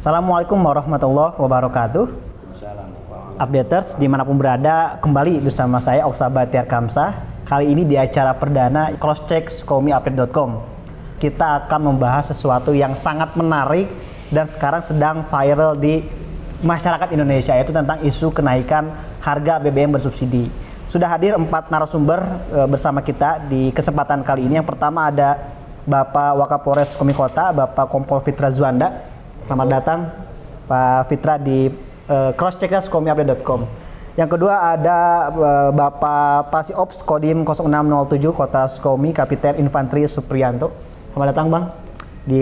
Assalamualaikum warahmatullahi wabarakatuh. Updaters dimanapun berada, kembali bersama saya Oksa Batiar Kamsa. Kali ini di acara perdana crosscheck SukabumiUpdate.com. Kita akan membahas sesuatu yang sangat menarik dan sekarang sedang viral di masyarakat Indonesia, yaitu tentang isu kenaikan harga BBM bersubsidi. Sudah hadir 4 narasumber bersama kita di kesempatan kali ini. Yang pertama ada Bapak Wakapolres Sukabumi Kota, Bapak Kompol Fitra Zuanda. Selamat datang Pak Fitra di crosscheck SukabumiUpdate.com. Yang kedua ada Bapak Pasiops Kodim 0607 Kota Sukabumi, Kapiten Infanteri Supriyanto. Selamat datang Bang di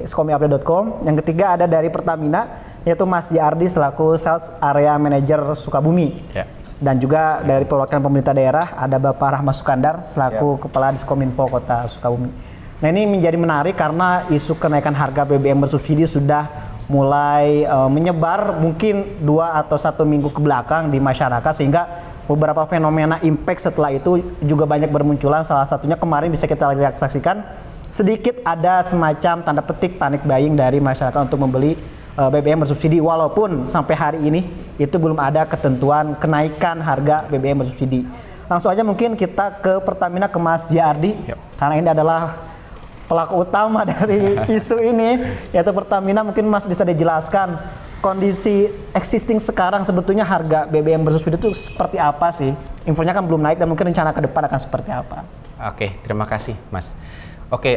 SukabumiUpdate.com. Yang ketiga ada dari Pertamina, yaitu Mas Yardi selaku Sales Area Manager Sukabumi. Ya. Dan juga dari perwakilan pemerintah daerah ada Bapak Rahmat Sukandar selaku Kepala Diskominfo Kota Sukabumi. Nah, ini menjadi menarik karena isu kenaikan harga BBM bersubsidi sudah mulai menyebar mungkin 2 atau 1 minggu ke belakang di masyarakat, sehingga beberapa fenomena impact setelah itu juga banyak bermunculan. Salah satunya kemarin bisa kita lihat saksikan, sedikit ada semacam tanda petik panic buying dari masyarakat untuk membeli BBM bersubsidi, walaupun sampai hari ini itu belum ada ketentuan kenaikan harga BBM bersubsidi. Langsung aja mungkin kita ke Pertamina, ke Mas Yardi, karena ini adalah pelaku utama dari isu ini, yaitu Pertamina. Mungkin Mas bisa dijelaskan kondisi existing sekarang, sebetulnya harga BBM bersubsidi itu seperti apa sih? Infonya kan belum naik dan mungkin rencana ke depan akan seperti apa? Oke, terima kasih Mas. Oke,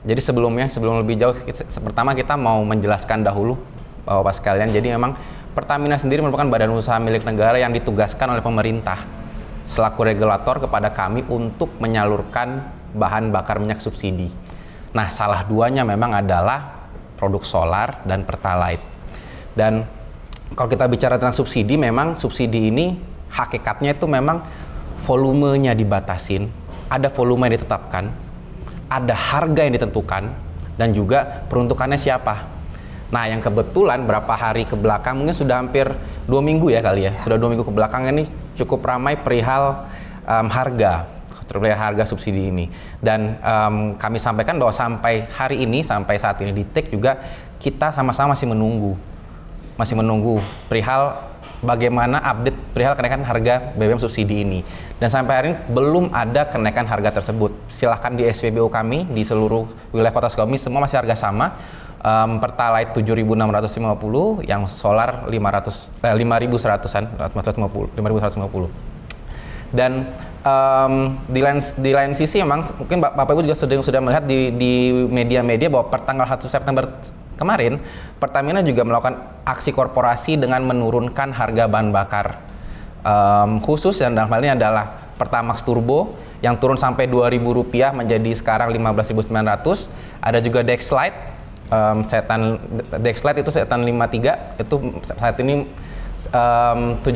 jadi sebelum lebih jauh, pertama kita mau menjelaskan dahulu Bapak sekalian. Jadi memang Pertamina sendiri merupakan badan usaha milik negara yang ditugaskan oleh pemerintah selaku regulator kepada kami untuk menyalurkan bahan bakar minyak subsidi. Nah, salah duanya memang adalah produk solar dan pertalite. Dan kalau kita bicara tentang subsidi, memang subsidi ini hakikatnya itu memang volumenya dibatasin, ada volume yang ditetapkan, ada harga yang ditentukan, dan juga peruntukannya siapa. Nah, yang kebetulan berapa hari ke belakang, mungkin sudah hampir 2 minggu ya kali ya, sudah 2 minggu ke belakang ini cukup ramai perihal harga subsidi ini. Dan kami sampaikan bahwa sampai hari ini, sampai saat ini di TEK juga kita sama-sama masih menunggu perihal bagaimana update perihal kenaikan harga BBM subsidi ini. Dan sampai hari ini belum ada kenaikan harga tersebut. Silahkan di SPBU kami di seluruh wilayah Kota Sukabumi semua masih harga sama. Pertalite 7.650, yang solar 5.100-an, 5.150. Dan di lain sisi memang mungkin Bapak Ibu juga sudah melihat di media-media bahwa per tanggal 1 September kemarin Pertamina juga melakukan aksi korporasi dengan menurunkan harga bahan bakar khusus, dan dalam hal ini adalah Pertamax Turbo yang turun sampai Rp2.000 menjadi sekarang 15.900. Ada juga Dexlite, Dexlite itu setan 53 itu saat ini 17.100,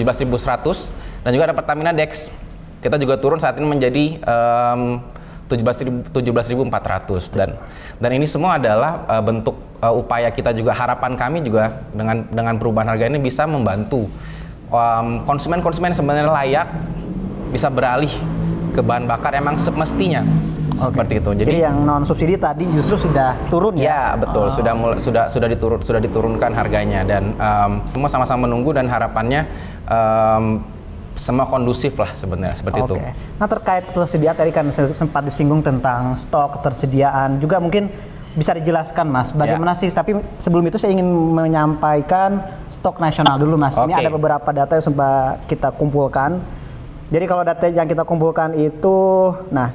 dan juga ada Pertamina Dex, kita juga turun saat ini menjadi 17.400. Dan ini semua adalah bentuk upaya kita, juga harapan kami juga dengan perubahan harga ini bisa membantu konsumen-konsumen yang sebenarnya layak bisa beralih ke bahan bakar emang semestinya. Seperti itu. Jadi yang non subsidi tadi justru sudah turun ya? Ya betul, sudah diturunkan harganya, dan semua sama-sama menunggu dan harapannya semua kondusif lah sebenarnya, seperti itu. Nah, terkait ketersediaan tadi kan sempat disinggung tentang stok, ketersediaan juga, mungkin bisa dijelaskan Mas bagaimana sih? Tapi sebelum itu saya ingin menyampaikan stok nasional dulu Mas. Ini ada beberapa data yang sempat kita kumpulkan. Jadi kalau data yang kita kumpulkan itu, nah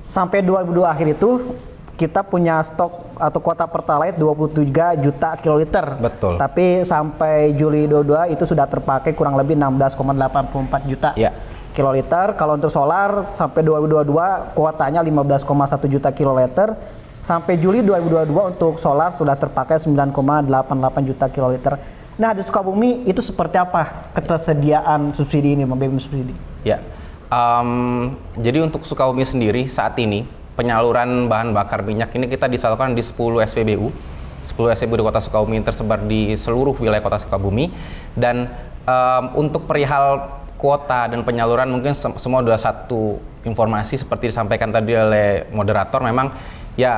sampai 2002 akhir itu kita punya stok atau kuota Pertalite 23 juta kiloliter. Betul. Tapi sampai Juli 22 itu sudah terpakai kurang lebih 16,84 juta kiloliter. Kalau untuk solar sampai 2022 kuotanya 15,1 juta kiloliter. Sampai Juli 2022 untuk solar sudah terpakai 9,88 juta kiloliter. Nah, di Sukabumi itu seperti apa ketersediaan subsidi ini, BBM subsidi? Ya. Jadi untuk Sukabumi sendiri saat ini penyaluran bahan bakar minyak ini kita disalurkan di 10 SPBU. 10 SPBU di Kota Sukabumi tersebar di seluruh wilayah Kota Sukabumi. Dan untuk perihal kuota dan penyaluran mungkin semua sudah satu informasi seperti disampaikan tadi oleh moderator. Memang ya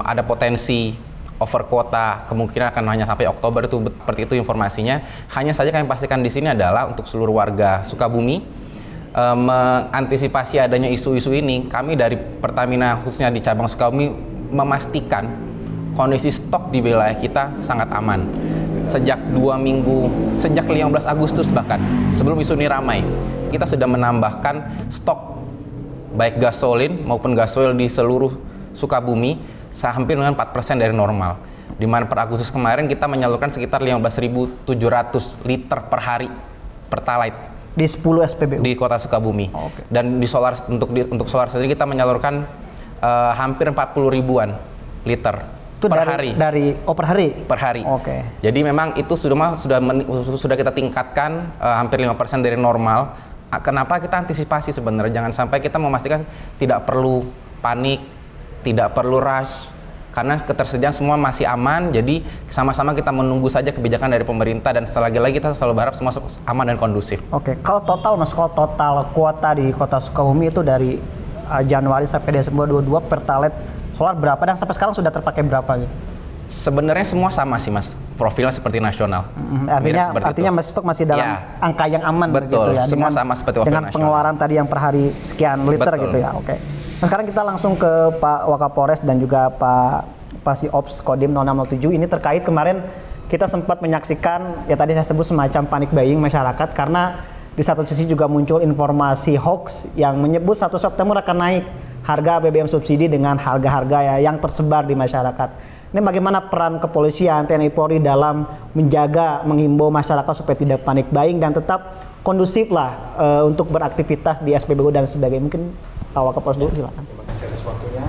ada potensi over kuota, kemungkinan akan hanya sampai Oktober, itu seperti itu informasinya. Hanya saja kami pastikan di sini adalah untuk seluruh warga Sukabumi, mengantisipasi adanya isu-isu ini, kami dari Pertamina khususnya di cabang Sukabumi memastikan kondisi stok di wilayah kita sangat aman. Sejak 2 minggu, sejak 15 Agustus bahkan, sebelum isu ini ramai, kita sudah menambahkan stok baik gasolin maupun gasoil di seluruh Sukabumi hampir dengan 4% dari normal. Di mana per Agustus kemarin kita menyalurkan sekitar 15.700 liter per hari Pertalite Di 10 SPBU? Di kota Sukabumi. Oh, okay. Dan di solar, untuk solar sendiri kita menyalurkan hampir 40 ribuan liter itu per dari, hari. Per hari? Per hari. Oke. Okay. Jadi memang itu sudah kita tingkatkan hampir 5% dari normal. Kenapa kita antisipasi sebenarnya? Jangan sampai kita memastikan tidak perlu panik, tidak perlu rush, karena ketersediaan semua masih aman. Jadi sama-sama kita menunggu saja kebijakan dari pemerintah, dan lagi-lagi kita selalu berharap semua aman dan kondusif. Oke, kalau total kuota di kota Sukabumi itu dari Januari sampai Desember 22 Pertalite solar berapa, dan sampai sekarang sudah terpakai berapa gitu? Sebenarnya semua sama sih Mas, profilnya seperti nasional. Artinya masih stok masih dalam angka yang aman. Betul, gitu ya. semua sama seperti profil dengan nasional. Pengeluaran tadi yang per hari sekian liter. Betul. Gitu ya. Oke. Nah, sekarang kita langsung ke Pak Wakapolres dan juga Pak Si-Ops Kodim 0607. Ini terkait kemarin kita sempat menyaksikan, ya tadi saya sebut semacam panic buying masyarakat, karena di satu sisi juga muncul informasi hoax yang menyebut 1 September akan naik harga BBM subsidi dengan harga-harga ya yang tersebar di masyarakat. Ini bagaimana peran kepolisian, TNI Polri dalam menjaga, menghimbau masyarakat supaya tidak panik buying dan tetap kondusif lah untuk beraktivitas di SPBU dan sebagainya. Mungkin Pak Wakapolres dulu, silakan. Terima kasih atas waktunya.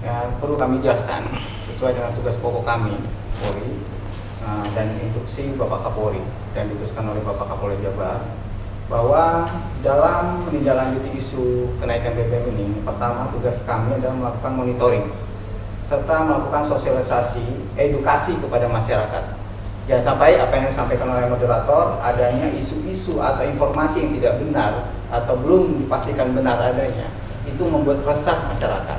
Ya, perlu kami jelaskan sesuai dengan tugas pokok kami, Polri, dan instruksi Bapak Kapolri dan diteruskan oleh Bapak Kapolri Jabar, bahwa dalam menindaklanjuti isu kenaikan BBM ini, pertama tugas kami adalah melakukan monitoring serta melakukan sosialisasi, edukasi kepada masyarakat. Jangan sampai apa yang disampaikan oleh moderator, adanya isu-isu atau informasi yang tidak benar atau belum dipastikan benar adanya, itu membuat resah masyarakat.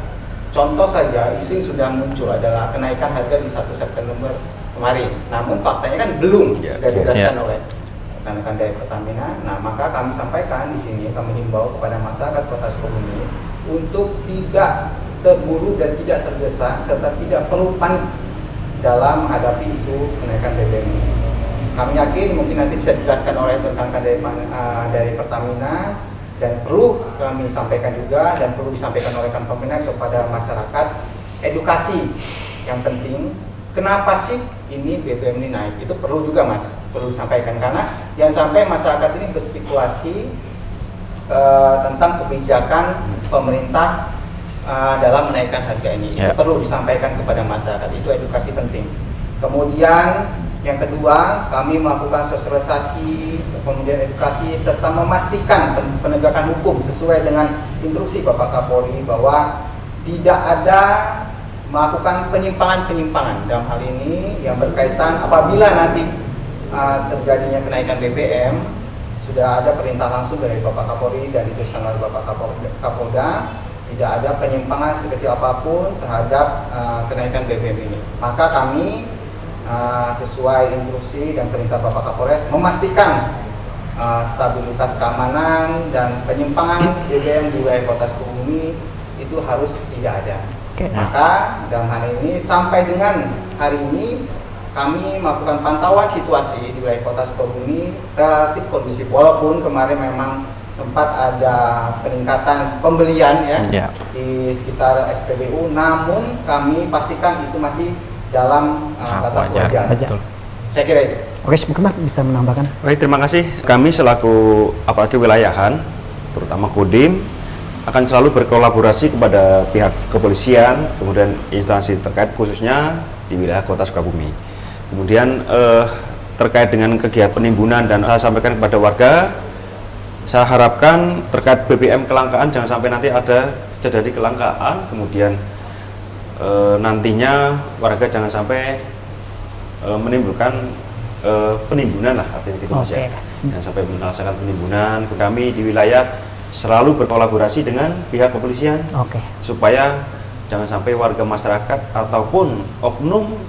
Contoh saja, isu yang sudah muncul adalah kenaikan harga di 1 September kemarin. Namun faktanya kan belum, sudah dijelaskan oleh rekan-rekan dari Pertamina. Nah, maka kami sampaikan di sini, kami himbau kepada masyarakat Kota Sukabumi untuk tidak terburu dan tidak tergesa serta tidak perlu panik dalam menghadapi isu kenaikan BBM ini. Kami yakin mungkin nanti bisa dijelaskan oleh rekan-rekan dari Pertamina, dan perlu kami sampaikan juga dan perlu disampaikan oleh rekan Pertamina kepada masyarakat, edukasi yang penting. Kenapa sih ini BBM ini naik? Itu perlu juga Mas, perlu disampaikan, karena jangan sampai masyarakat ini berspekulasi tentang kebijakan pemerintah dalam menaikkan harga ini. Itu perlu disampaikan kepada masyarakat, itu edukasi penting. Kemudian yang kedua, kami melakukan sosialisasi, kemudian edukasi serta memastikan penegakan hukum sesuai dengan instruksi Bapak Kapolri, bahwa tidak ada melakukan penyimpangan-penyimpangan dalam hal ini yang berkaitan apabila nanti terjadinya kenaikan BBM, sudah ada perintah langsung dari Bapak Kapolri dan diteruskan oleh Bapak Kapolda, tidak ada penyimpangan sekecil apapun terhadap kenaikan BBM ini. Maka kami sesuai instruksi dan perintah Bapak Kapolres memastikan stabilitas keamanan dan penyimpangan BBM di wilayah Kota Sukabumi itu harus tidak ada. Maka dalam hal ini sampai dengan hari ini kami melakukan pantauan situasi di wilayah Kota Sukabumi relatif kondusif, walaupun kemarin memang sempat ada peningkatan pembelian di sekitar SPBU, namun kami pastikan itu masih dalam batas wajar. Saya kira itu. Oke, mungkin bisa menambahkan. Baik, terima kasih. Kami selaku aparat kewilayahan, terutama Kodim, akan selalu berkolaborasi kepada pihak kepolisian, kemudian instansi terkait khususnya di wilayah Kota Sukabumi. Kemudian terkait dengan kegiatan penimbunan, dan saya sampaikan kepada warga, saya harapkan terkait BBM kelangkaan jangan sampai nanti ada terjadi kelangkaan, kemudian nantinya warga jangan sampai menimbulkan penimbunan lah, artinya gitu Mas ya. Jangan sampai merasakan penimbunan. Kami di wilayah selalu berkolaborasi dengan pihak kepolisian supaya jangan sampai warga masyarakat ataupun oknum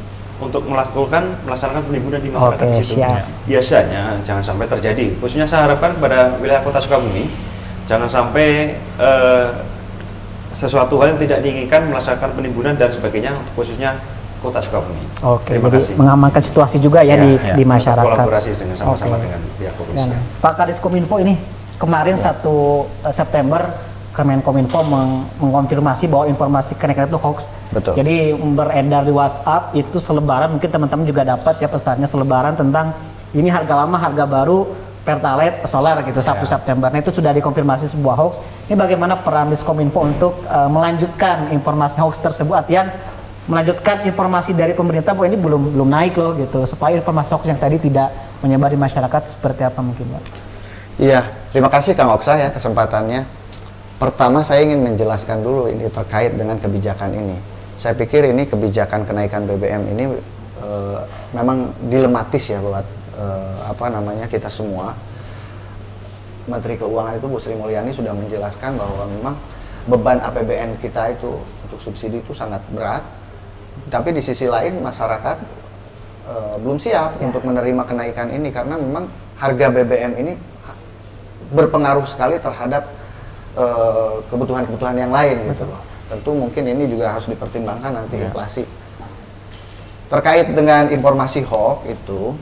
untuk melaksanakan penimbunan di masyarakat di situ. siap. Biasanya jangan sampai terjadi. Khususnya saya harapkan kepada wilayah Kota Sukabumi, jangan sampai sesuatu hal yang tidak diinginkan melaksanakan penimbunan dan sebagainya, khususnya Kota Sukabumi. Oke, Terima jadi kasih. mengamankan situasi juga ya, di masyarakat. Kolaborasi dengan sama-sama Oke. dengan pihak kepolisian. Pak Kadis Kominfo ini kemarin 1 September Kemenkominfo mengkonfirmasi bahwa informasi kenaikan itu hoax. Betul. Jadi beredar di WhatsApp itu selebaran, mungkin teman-teman juga dapat ya pesannya selebaran tentang ini harga lama, harga baru Pertalite solar gitu 1 September. Nah itu sudah dikonfirmasi sebuah hoax. Ini bagaimana peran Diskominfo untuk melanjutkan informasi hoax tersebut, artian melanjutkan informasi dari pemerintah bahwa ini belum naik loh gitu, supaya informasi hoax yang tadi tidak menyebar di masyarakat. Seperti apa mungkin Pak? Iya, terima kasih Kang Oksa ya kesempatannya. Pertama saya ingin menjelaskan dulu ini terkait dengan kebijakan ini. Saya pikir ini kebijakan kenaikan BBM ini memang dilematis ya buat kita semua. Menteri Keuangan itu Bu Sri Mulyani sudah menjelaskan bahwa memang beban APBN kita itu untuk subsidi itu sangat berat. Tapi di sisi lain masyarakat belum siap untuk menerima kenaikan ini karena memang harga BBM ini berpengaruh sekali terhadap kebutuhan-kebutuhan yang lain gitu loh. Tentu mungkin ini juga harus dipertimbangkan nanti inflasi. Terkait dengan informasi hoax itu,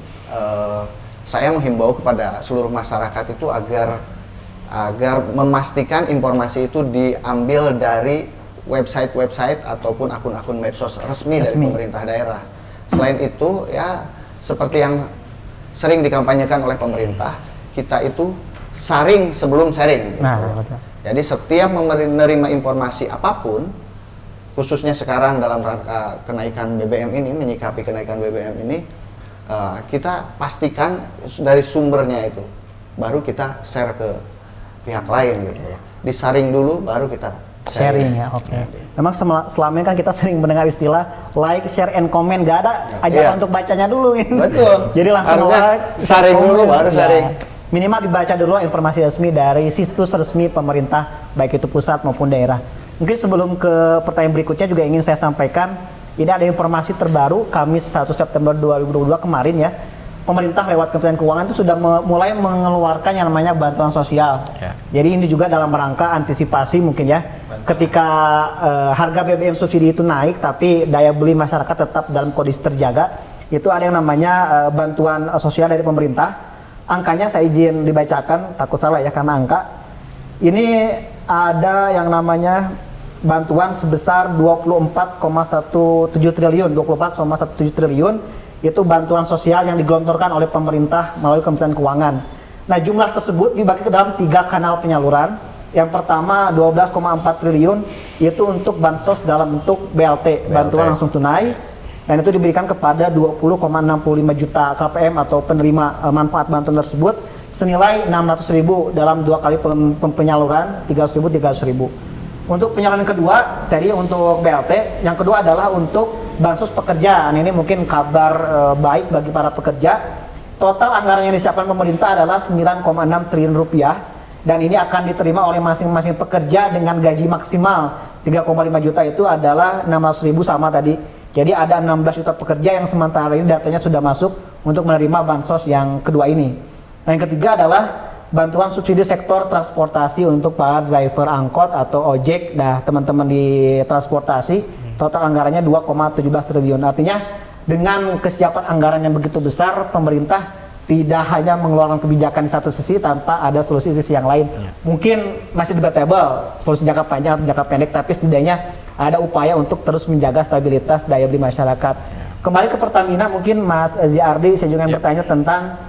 saya menghimbau kepada seluruh masyarakat itu agar memastikan informasi itu diambil dari website ataupun akun-akun medsos resmi dari pemerintah daerah. Selain itu ya seperti yang sering dikampanyekan oleh pemerintah, kita itu saring sebelum sharing gitu. Betul. Jadi setiap menerima informasi apapun, khususnya sekarang dalam rangka kenaikan BBM ini, menyikapi kenaikan BBM ini, kita pastikan dari sumbernya itu, baru kita share ke pihak lain gitu. Disaring dulu, baru kita sharing ya, oke. Memang selama ini kan kita sering mendengar istilah like, share, and comment, gak ada ajakan untuk bacanya dulu gitu. Betul. Jadi langsung harusnya like, sharing dulu baru sharing. Minimal dibaca dulu informasi resmi dari situs resmi pemerintah, baik itu pusat maupun daerah. Mungkin sebelum ke pertanyaan berikutnya juga ingin saya sampaikan, ini ada informasi terbaru Kamis 1 September 2022 kemarin ya. Pemerintah lewat Kementerian Keuangan itu sudah mulai mengeluarkan yang namanya bantuan sosial. Jadi ini juga dalam rangka antisipasi mungkin ya, ketika harga BBM subsidi itu naik tapi daya beli masyarakat tetap dalam kondisi terjaga, itu ada yang namanya bantuan sosial dari pemerintah. Angkanya saya izin dibacakan, takut salah ya karena angka. Ini ada yang namanya bantuan sebesar 24,17 triliun, 24,17 triliun itu bantuan sosial yang digelontorkan oleh pemerintah melalui Kementerian Keuangan. Nah, jumlah tersebut dibagi ke dalam 3 kanal penyaluran. Yang pertama 12,4 triliun itu untuk bansos dalam bentuk BLT, bantuan langsung tunai. Dan itu diberikan kepada 20,65 juta KPM atau penerima manfaat bantuan tersebut senilai 600.000 dalam 2 kali penyaluran, 300.000. Untuk penyaluran kedua tadi untuk BLT, yang kedua adalah untuk bansos pekerja. Nah, ini mungkin kabar baik bagi para pekerja. Total anggaran yang disiapkan pemerintah adalah 9,6 triliun rupiah dan ini akan diterima oleh masing-masing pekerja dengan gaji maksimal 3,5 juta itu adalah 600.000 sama tadi. Jadi ada 16 juta pekerja yang sementara ini datanya sudah masuk untuk menerima bansos yang kedua ini. Nah, yang ketiga adalah bantuan subsidi sektor transportasi untuk para driver angkot atau ojek. Nah, teman-teman di transportasi total anggarannya 2,17 triliun. Artinya dengan kesiapan anggaran yang begitu besar, pemerintah tidak hanya mengeluarkan kebijakan di satu sisi tanpa ada solusi sisi yang lain. Mungkin masih debatable solusi jangka panjang atau jangka pendek, tapi setidaknya ada upaya untuk terus menjaga stabilitas daya beli masyarakat. Kembali ke Pertamina, mungkin Mas Ziardi, saya juga ingin bertanya tentang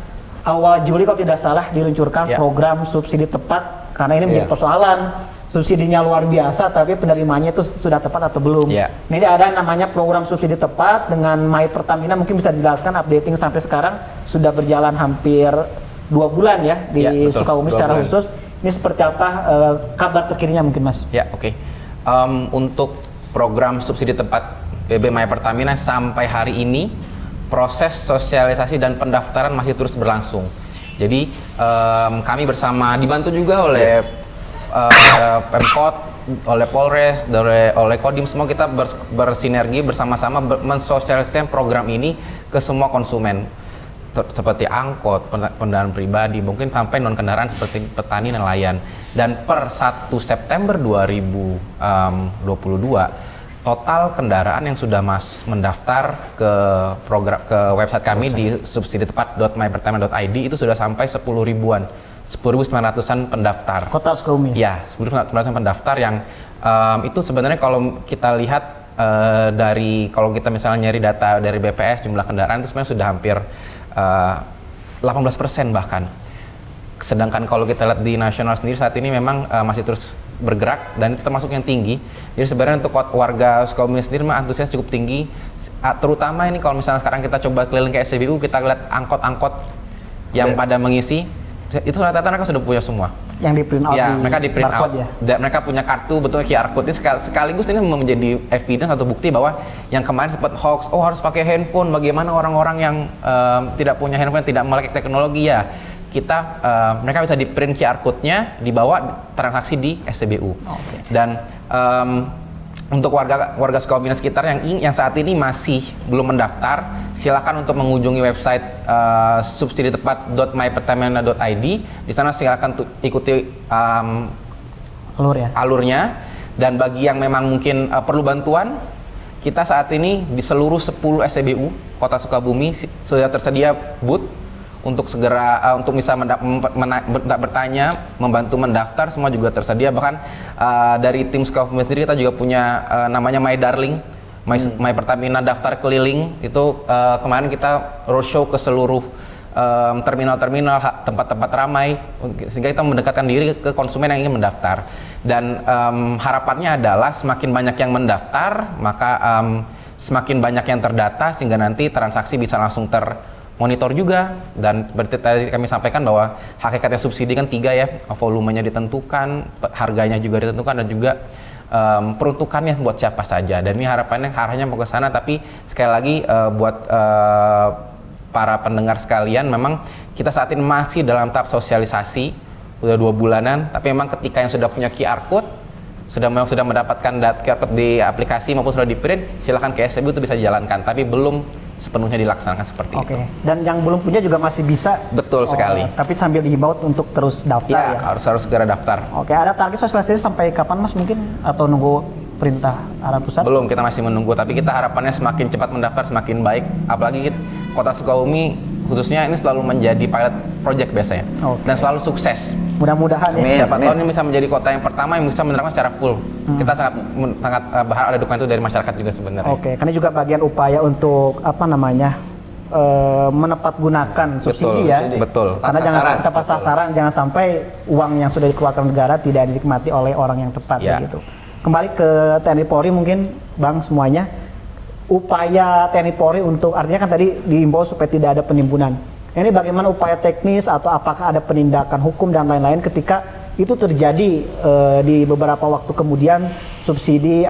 awal Juli kalau tidak salah diluncurkan program subsidi tepat, karena ini menjadi persoalan. Subsidinya luar biasa, tapi penerimanya itu sudah tepat atau belum? Ini ada namanya program subsidi tepat dengan My Pertamina, mungkin bisa dijelaskan updating sampai sekarang sudah berjalan hampir 2 bulan ya di Sukabumi secara khusus. Ini seperti apa kabar terkininya mungkin Mas? Ya, oke. Untuk program subsidi tepat BB My Pertamina sampai hari ini proses sosialisasi dan pendaftaran masih terus berlangsung. Jadi kami bersama dibantu juga oleh Pemkot, oleh Polres, oleh Kodim, semua kita bersinergi bersama-sama mensosialisasikan program ini ke semua konsumen seperti angkot, kendaraan pribadi, mungkin sampai non kendaraan seperti petani nelayan. Dan per 1 September 2022 total kendaraan yang sudah mendaftar ke program ke website kami di subsiditepat.mypertamina.id itu sudah sampai 10 ribuan, 10.900-an pendaftar. Kota Sukabumi. Ya, 10.900-an pendaftar yang itu sebenarnya kalau kita lihat dari kalau kita misalnya nyari data dari BPS jumlah kendaraan itu sebenarnya sudah hampir 18% bahkan. Sedangkan kalau kita lihat di nasional sendiri saat ini memang masih terus bergerak dan itu termasuk yang tinggi. Jadi sebenarnya untuk warga Sukabumi sendiri mah antusias cukup tinggi. Terutama ini kalau misalnya sekarang kita coba keliling ke SCBU, kita lihat angkot-angkot yang pada mengisi, itu rata-rata mereka sudah punya semua. Yang di print out ya, di mereka di print out. ya? Dan mereka punya kartu betulnya QR code. Ini sekaligus ini menjadi evidence atau bukti bahwa yang kemarin sempat hoax, oh harus pakai handphone, bagaimana orang-orang yang tidak punya handphone, tidak melek teknologi ya. Mereka bisa di print QR code-nya, dibawa transaksi di SCBU. Okay. Dan untuk warga Sukabumi sekitar yang saat ini masih belum mendaftar, silakan untuk mengunjungi website subsiditepat.mypertamina.id. Di sana silakan ikuti alurnya. Dan bagi yang memang mungkin perlu bantuan, kita saat ini di seluruh 10 SCBU Kota Sukabumi sudah tersedia booth untuk segera untuk bisa bertanya, membantu mendaftar, semua juga tersedia. Bahkan dari tim Sukabumi sendiri kita juga punya namanya My Darling, My Pertamina daftar keliling. Itu kemarin kita roadshow ke seluruh terminal-terminal, tempat-tempat ramai, sehingga kita mendekatkan diri ke konsumen yang ingin mendaftar. Dan harapannya adalah semakin banyak yang mendaftar, maka semakin banyak yang terdata, sehingga nanti transaksi bisa langsung monitor juga. Dan seperti tadi kami sampaikan bahwa hakikatnya subsidi kan 3 ya, volumenya ditentukan, harganya juga ditentukan, dan juga peruntukannya buat siapa saja. Dan ini harapannya arahnya mau ke sana. Tapi sekali lagi buat para pendengar sekalian, memang kita saat ini masih dalam tahap sosialisasi, udah 2 bulanan. Tapi memang ketika yang sudah punya QR code, sudah mendapatkan QR code di aplikasi maupun sudah di print, silakan ke SCBU itu bisa dijalankan. Tapi belum sepenuhnya dilaksanakan seperti itu. Dan yang belum punya juga masih bisa. Betul sekali. Tapi sambil dihimbau untuk terus daftar ya. Harus segera daftar. Ada target sosialisasi sampai kapan Mas mungkin, atau nunggu perintah arah pusat? Belum, kita masih menunggu. Tapi kita harapannya semakin cepat mendaftar semakin baik. Apalagi Kota Sukabumi khususnya ini selalu menjadi pilot project biasanya. Dan selalu sukses. Mudah-mudahan ya. Siapa tahu ini bisa menjadi kota yang pertama yang bisa menerapkan secara full. Kita sangat berharap ada dukungan itu dari masyarakat juga sebenarnya. Karena juga bagian upaya untuk menepat gunakan subsidi ya. Betul. Karena jangan tepat sasaran, jangan sampai uang yang sudah dikeluarkan negara tidak dinikmati oleh orang yang tepat begitu. Kembali ke TNI Polri mungkin Bang semuanya, upaya TNI Polri untuk, artinya kan tadi diimbau supaya tidak ada penimbunan. Ini bagaimana upaya teknis atau apakah ada penindakan hukum dan lain-lain ketika itu terjadi di beberapa waktu kemudian subsidi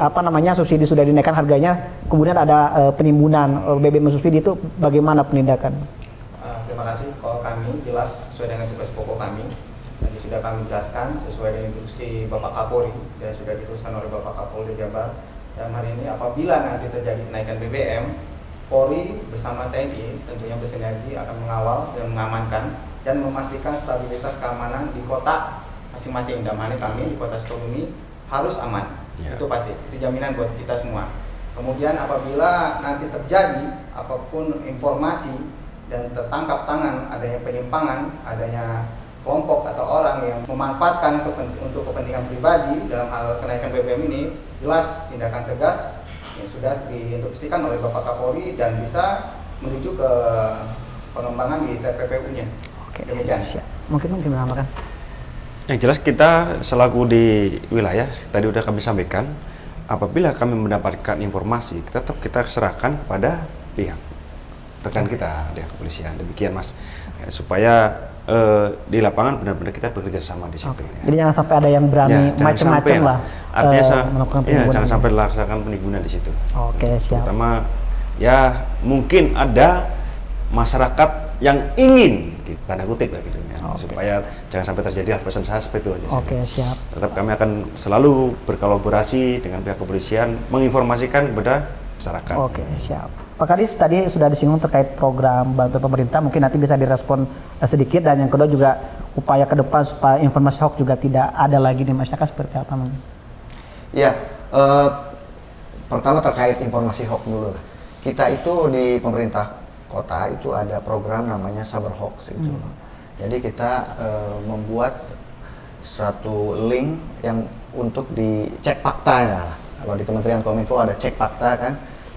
subsidi sudah dinaikkan harganya, kemudian ada penimbunan BBM subsidi, itu bagaimana penindakan? Terima kasih. Kalau kami jelas sesuai dengan tugas pokok kami, tadi sudah kami jelaskan sesuai dengan instruksi Bapak Kapolri dan sudah diteruskan oleh Bapak Kapolri Jabar. Dan hari ini apabila nanti terjadi kenaikan BBM, Polri bersama TNI tentunya bersinergi akan mengawal dan mengamankan dan memastikan stabilitas keamanan di kota masing-masing. Dan kami di Kota Sukabumi harus aman. Itu pasti, itu jaminan buat kita semua. Kemudian apabila nanti terjadi apapun informasi dan tertangkap tangan adanya penyimpangan, adanya kelompok atau orang yang memanfaatkan untuk kepentingan pribadi dalam hal kenaikan BBM ini, jelas tindakan tegas yang sudah diinstruksikan oleh Bapak Kapolri dan bisa menuju ke pengembangan di TPPU-nya. Demikian. Mungkin menambahkan. Yang jelas kita selaku di wilayah, tadi udah kami sampaikan, apabila kami mendapatkan informasi, tetap kita serahkan kepada pihak rekan kita dari kepolisian. Demikian Mas, supaya di lapangan benar-benar kita bekerja sama di situ. Jadi jangan sampai ada yang berani macam-macam lah. Artinya jangan ini. sampai dilaksanakan penimbunan di situ. Siap. Terutama ya mungkin ada masyarakat yang ingin di tanda kutip ya gitu ya. Oke. Supaya jangan sampai terjadi pesan saya seperti itu aja sih. Oke, siap. Tetap kami akan selalu berkolaborasi dengan pihak kepolisian, menginformasikan kepada masyarakat. Oke, siap. Pak Kadis tadi sudah disinggung terkait program bantuan pemerintah, mungkin nanti bisa direspon sedikit, dan yang kedua juga upaya ke depan supaya informasi hoax juga tidak ada lagi di masyarakat seperti apa mungkin? Ya, pertama terkait informasi hoax dulu. Kita itu di pemerintah kota itu ada program namanya Saber Hoax itu. Jadi kita membuat satu link yang untuk dicek fakta ya. Kalau di Kementerian Kominfo ada cek fakta kan,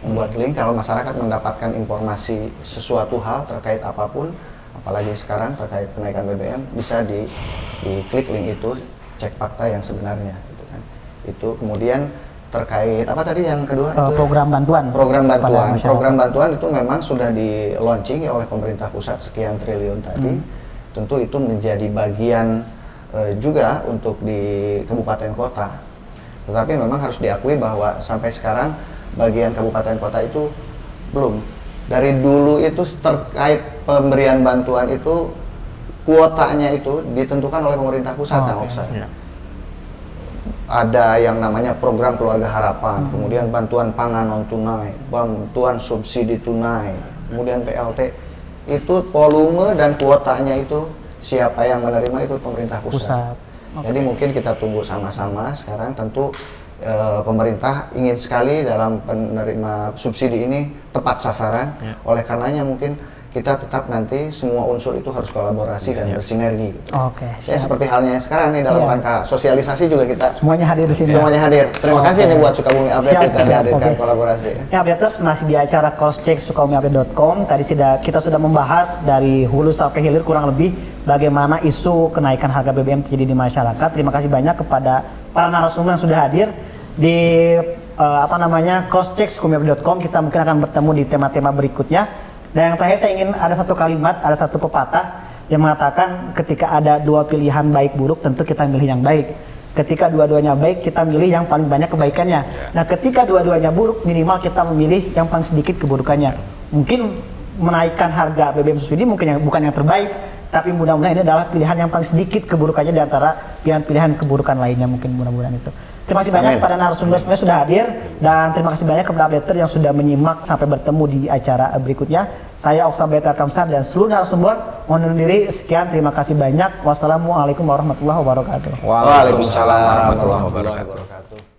membuat link kalau masyarakat mendapatkan informasi sesuatu hal terkait apapun, apalagi sekarang terkait kenaikan BBM, bisa diklik link itu, cek fakta yang sebenarnya gitu kan. Itu kemudian terkait apa tadi yang kedua itu Program bantuan. program bantuan itu memang sudah di launching oleh pemerintah pusat sekian triliun tadi. Tentu itu menjadi bagian juga untuk di kabupaten kota, tetapi memang harus diakui bahwa sampai sekarang bagian kabupaten kota itu belum. Dari dulu itu terkait pemberian bantuan itu kuotanya itu ditentukan oleh pemerintah pusat, Kang Oksa. Iya. Ada yang namanya program keluarga harapan, kemudian bantuan pangan non tunai, bantuan subsidi tunai, kemudian PLT. Itu volume dan kuotanya itu siapa yang menerima itu pemerintah pusat. Jadi mungkin kita tunggu sama-sama. Sekarang tentu pemerintah ingin sekali dalam penerima subsidi ini tepat sasaran. Oleh karenanya mungkin kita tetap nanti semua unsur itu harus kolaborasi dan bersinergi. Gitu. Oke. Ya seperti halnya sekarang nih dalam rangka sosialisasi juga kita Semuanya hadir di sini. semuanya hadir. Terima kasih nih buat Sukabumi Update kita hadirkan oke. kolaborasi. Ya, updaters masih di acara crosscheck sukabumiupdate.com. Tadi kita sudah membahas dari hulu sampai hilir kurang lebih bagaimana isu kenaikan harga BBM terjadi di masyarakat. Terima kasih banyak kepada para narasumber yang sudah hadir di crosscheck sukabumiupdate.com. Kita mungkin akan bertemu di tema-tema berikutnya. Dan yang terakhir saya ingin ada satu kalimat, ada satu pepatah yang mengatakan ketika ada dua pilihan baik buruk tentu kita milih yang baik. Ketika dua-duanya baik kita milih yang paling banyak kebaikannya. Nah ketika dua-duanya buruk minimal kita memilih yang paling sedikit keburukannya. Mungkin menaikkan harga BBM subsidi mungkin bukan yang terbaik, tapi mudah-mudahan ini adalah pilihan yang paling sedikit keburukannya di antara pilihan-pilihan keburukan lainnya, mungkin mudah-mudahan itu. Terima kasih banyak kepada narasumber semuanya sudah hadir, dan terima kasih banyak kepada updater yang sudah menyimak sampai bertemu di acara berikutnya. Saya Oksa Betar Kamsar dan seluruh narasumber mohon undur diri. Sekian, terima kasih banyak. Wassalamualaikum warahmatullahi wabarakatuh. Waalaikumsalam warahmatullahi wabarakatuh.